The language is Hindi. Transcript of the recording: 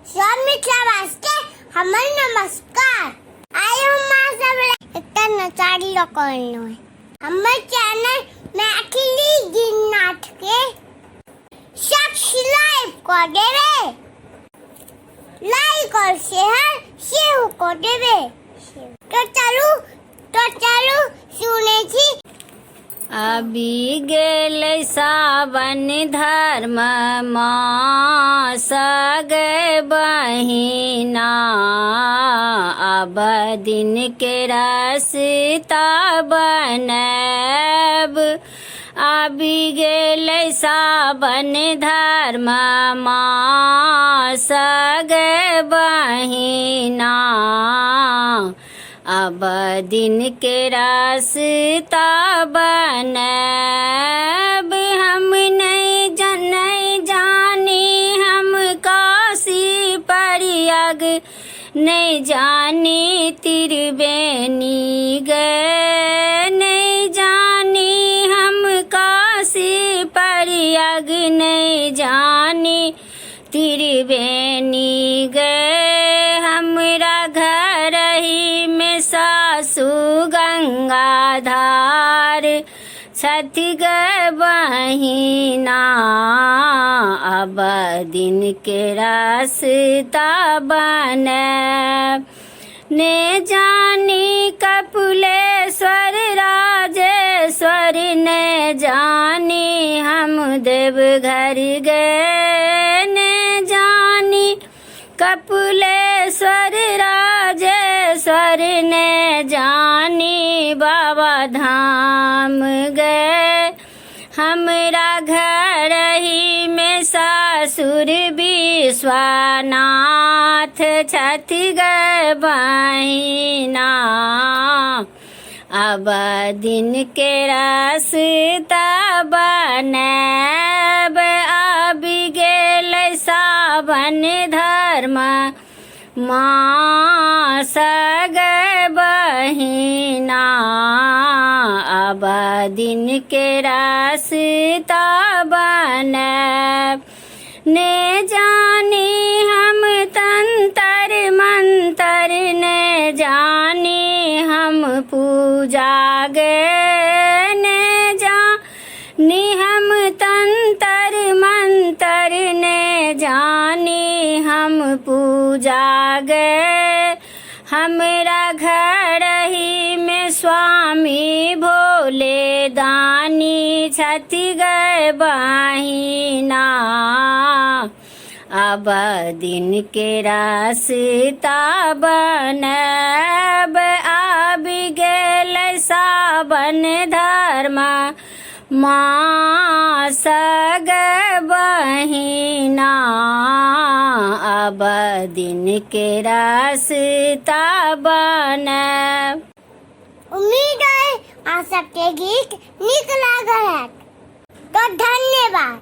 सब मित्रवास के हमर नमस्कार। आए हम मां सब एकटा नचारी करनो है हमर चैनल मैथिली गीत के सब्सक्राइब कर देवे, लाइक और शेयर कर देवे। तो चलू सुने छी। अभी गेल सावन धर्म मास गे बहिना, अब दिन के रास्ता बनब। अभी गेल सावन धर्म मास गे बहिना, अब दिन के रास्ता बनब। हम नहीं जानी हम काशी प्रयाग, नहीं जानी त्रिवेणी गए। नहीं जानी हम काशी प्रयाग, नहीं जानी त्रिवेणी गए। हमरा घर ही में सासु गंगाधार, छठी गे बहिना, अब दिन के रास्ता बनब। ने जानी कपिलेश्वर राजेश्वर, ने जानी हम देवघर गए। ने जानी कपिलेश्वर राजेश्वर, ने जानी बाबा धाम गए। हमरा घर ही में ससुर विश्वनाथ, छठी गे बहिना, अब दिन के रास्ता बनब। अभी गेल सावन धर्म मास गे बहिना, अब दिन के रास्ता बनब। ने जानी हम तंत्र मंत्र, ने जानी हम पूजा गे। ने जानी हम तंत्र मंत्र, ने जानी हम पूजा गे। हमरा घर ही में स्वामी भोले दानी, छठी गे बहिना, अब दिन के रास्ता बनब। आबि गेल सावन धर्म मास गे बहिना, अब दिन के रास्ता बनब। उम्मीद है आप सबके गीत निक लागल है। तो धन्यवाद।